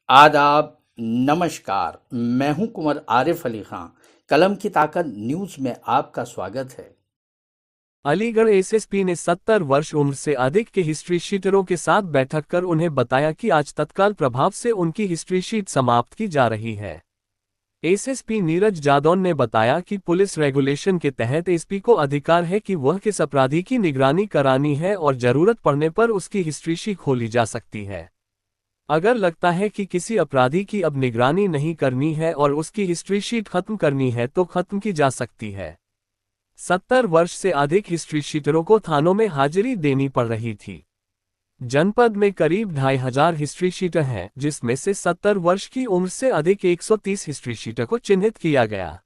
आदाब, नमस्कार। मैं हूं कुंवर आरिफ अली खां। कलम की ताकत न्यूज में आपका स्वागत है। अलीगढ़ एसएसपी ने 70 वर्ष उम्र से अधिक के हिस्ट्री शीटरों के साथ बैठक कर उन्हें बताया कि आज तत्काल प्रभाव से उनकी हिस्ट्री शीट समाप्त की जा रही है। एसएसपी नीरज जादौन ने बताया कि पुलिस रेगुलेशन के तहत एसपी को अधिकार है कि वह किस अपराधी की निगरानी करानी है और जरूरत पड़ने पर उसकी हिस्ट्री शीट खोली जा सकती है। अगर लगता है कि किसी अपराधी की अब निगरानी नहीं करनी है और उसकी हिस्ट्री शीट खत्म करनी है तो खत्म की जा सकती है। 70 वर्ष से अधिक हिस्ट्री शीटरों को थानों में हाजिरी देनी पड़ रही थी। जनपद में करीब 2500 हिस्ट्री शीटर हैं, जिसमें से 70 वर्ष की उम्र से अधिक 130 हिस्ट्री शीटर को चिन्हित किया गया।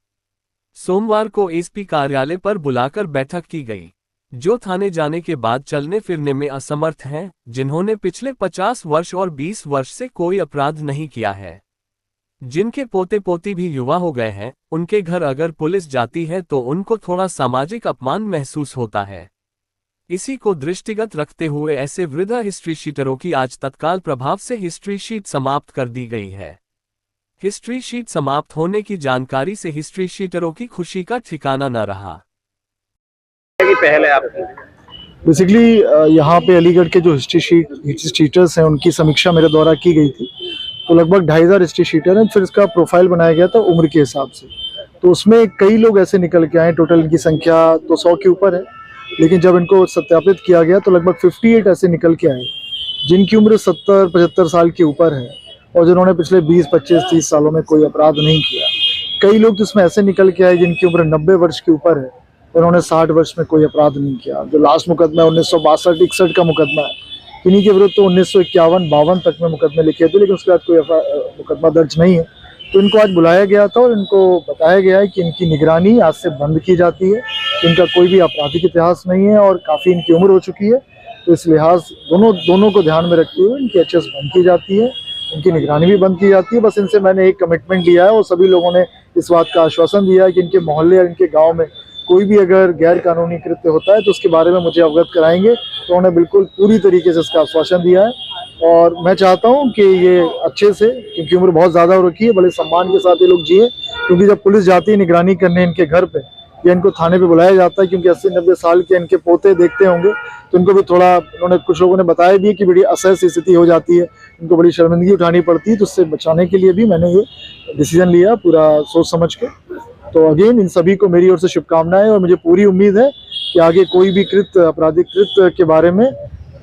सोमवार को एसपी कार्यालय पर बुलाकर बैठक की गई। जो थाने जाने के बाद चलने फिरने में असमर्थ हैं, जिन्होंने पिछले 50 वर्ष और 20 वर्ष से कोई अपराध नहीं किया है, जिनके पोते पोती भी युवा हो गए हैं, उनके घर अगर पुलिस जाती है तो उनको थोड़ा सामाजिक अपमान महसूस होता है। इसी को दृष्टिगत रखते हुए ऐसे वृद्ध हिस्ट्री शीटरों की आज तत्काल प्रभाव से हिस्ट्री शीट समाप्त कर दी गई है। हिस्ट्री शीट समाप्त होने की जानकारी से हिस्ट्री शीटरों की खुशी का ठिकाना न रहा। पहले आपकी बेसिकली यहाँ पे अलीगढ़ के जो हिस्ट्री शीटर्स हैं उनकी समीक्षा मेरे द्वारा की गई थी। तो लगभग 2500 हिस्ट्री शीटर हैं। फिर इसका प्रोफाइल बनाया गया था उम्र के हिसाब से। तो उसमें कई लोग ऐसे निकल के आए, टोटल इनकी संख्या तो 100 के ऊपर है, लेकिन जब इनको सत्यापित किया गया तो लगभग 58 ऐसे निकल के आए जिनकी उम्र 70-75 साल के ऊपर है और जिन्होंने पिछले 20, 25, 30 सालों में कोई अपराध नहीं किया। कई लोग तो इसमें ऐसे निकल के आए जिनकी उम्र 90 वर्ष के ऊपर है, उन्होंने 60 वर्ष में कोई अपराध नहीं किया। जो लास्ट मुकदमा 1962-61 का मुकदमा है, इन्हीं के विरुद्ध तो 1951-52 तक में मुकदमे लिखे थे, लेकिन उसके बाद कोई मुकदमा दर्ज नहीं है। तो इनको आज बुलाया गया था और इनको बताया गया है कि इनकी निगरानी आज से बंद की जाती है। इनका कोई भी आपराधिक इतिहास नहीं है और काफ़ी इनकी उम्र हो चुकी है, तो इस लिहाज दोनों को ध्यान में रखते हुए इनकी एचएस बंद की जाती है, इनकी निगरानी भी बंद की जाती है। बस इनसे मैंने एक कमिटमेंट लिया है और सभी लोगों ने इस बात का आश्वासन दिया है कि इनके मोहल्ले और इनके गाँव में कोई भी अगर गैर कानूनी कृत्य होता है तो उसके बारे में मुझे अवगत कराएंगे। तो उन्होंने बिल्कुल पूरी तरीके से इसका आश्वासन दिया है और मैं चाहता हूं कि ये अच्छे से, क्योंकि उम्र बहुत ज़्यादा हो रखी है, बड़े सम्मान के साथ ये लोग जिए। क्योंकि जब पुलिस जाती है निगरानी करने इनके घर पे या इनको थाने पे बुलाया जाता है, क्योंकि 80-90 साल के इनके पोते देखते होंगे, तो इनको भी थोड़ा, उन्होंने कुछ लोगों ने बताया भी कि बड़ी असहज स्थिति हो जाती है, इनको बड़ी शर्मिंदगी उठानी पड़ती है। तो उससे बचाने के लिए भी मैंने ये डिसीजन लिया पूरा सोच समझ के। तो अगेन इन सभी को मेरी ओर से शुभकामनाएं और मुझे पूरी उम्मीद है कि आगे कोई भी आपराधिक कृत्य के बारे में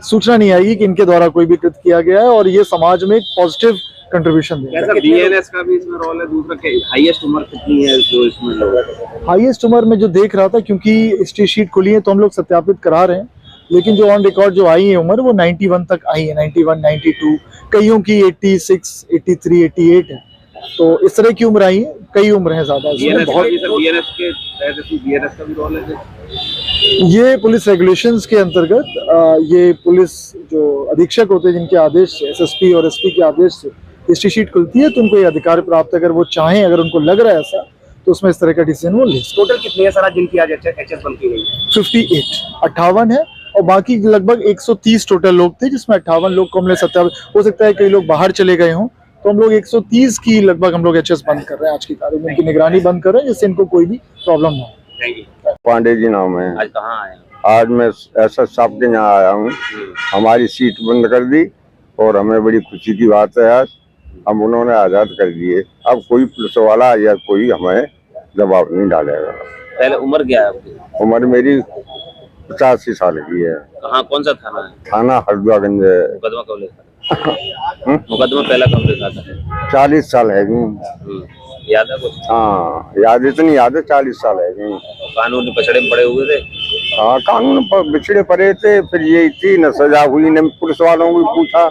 सूचना नहीं आएगी कि इनके द्वारा कोई भी कृत्य किया गया है और ये समाज में एक पॉजिटिव कंट्रीब्यूशन देगा। बीएनएस का भी इसमें रोल है। दूसरा हाईएस्ट उम्र कितनी है जो इसमें लोग? हाईएस्ट उम्र में जो देख रहा था, क्योंकि हिस्ट्री शीट खुली है तो हम लोग सत्यापित करा रहे हैं, लेकिन जो ऑन रिकॉर्ड जो आई है उम्र वो 91 तक आई है, 91, 92, कईयों की 86, 83, 88 है। तो इस तरह की उम्र आई है, कई उम्र है ज्यादा। बीएनएस का भी रोल है। ये पुलिस रेगुलेशंस के अंतर्गत ये पुलिस जो अधीक्षक होते हैं जिनके आदेश से, एसएसपी और एसपी के आदेश से हिस्ट्री शीट खुलती है, तो उनको ये अधिकार प्राप्त है, अगर वो चाहें, अगर उनको लग रहा है ऐसा, तो उसमें इस तरह का डिसीजन वो ले। टोटल कितनी है सारा जिनकी आज एचएस बंद की गई? 58 है और बाकी लगभग 130 टोटल लोग थे, जिसमें 58 लोग को हमने सत्यापित, हो सकता है कई लोग बाहर चले गए हों, तो हम लोग 130 की लगभग हम लोग एचएस बंद कर रहे हैं आज की तारीख में। इनकी निगरानी बंद कर रहे हैं जिससे इनको कोई भी प्रॉब्लम ना हो। पांडे जी नाम है। आज कहाँ आए? आज मैं एसएस साहब के यहाँ आया हूँ। हमारी सीट बंद कर दी और हमें बड़ी खुशी की बात है। आज हम उन्होंने आजाद कर दिए। अब कोई पुलिस वाला या कोई हमें दबाव नहीं डालेगा। पहले उम्र क्या है आपकी? उम्र मेरी 85 साल की है। कहाँ, कौन सा थाना है? थाना हरदुआगंज है। मुकदमा कब लिखा था? मुकदमा पहला कब लिखा था? 40 साल है। याद है कुछ? हाँ याद, इतनी याद है, 40 साल है। कानून पछड़े में पड़े हुए थे। हाँ कानून पर बिछड़े पड़े थे। फिर ये थी न सजा हुई, न पुलिस वालों को पूछा,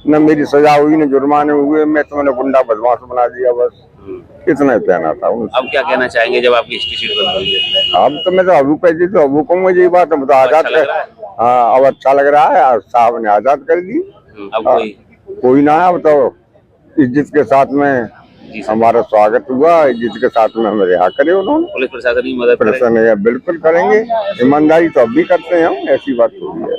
न मेरी सजा हुई, न जुर्माने हुए। मैं तो मैंने गुंडा बदमाश बना दिया, बस इतना ही कहना था। अब क्या कहना चाहेंगे जब आपकी हिस्ट्री शीट बंद हुई है? अब तो मैं तो अबू पैदी तो अबू को मुझे ये बात तो आजाद कर। हाँ अब अच्छा लग रहा है, साहब ने आजाद कर दी। अब कोई ना, अब तो इज्जत के साथ में हमारा स्वागत हुआ, जिसके साथ में हमें रिहा करे उन्होंने। पुलिस प्रशासन की मदद प्रशासन बिल्कुल करेंगे, ईमानदारी तो अब भी करते हैं हम, ऐसी बात हो रही है।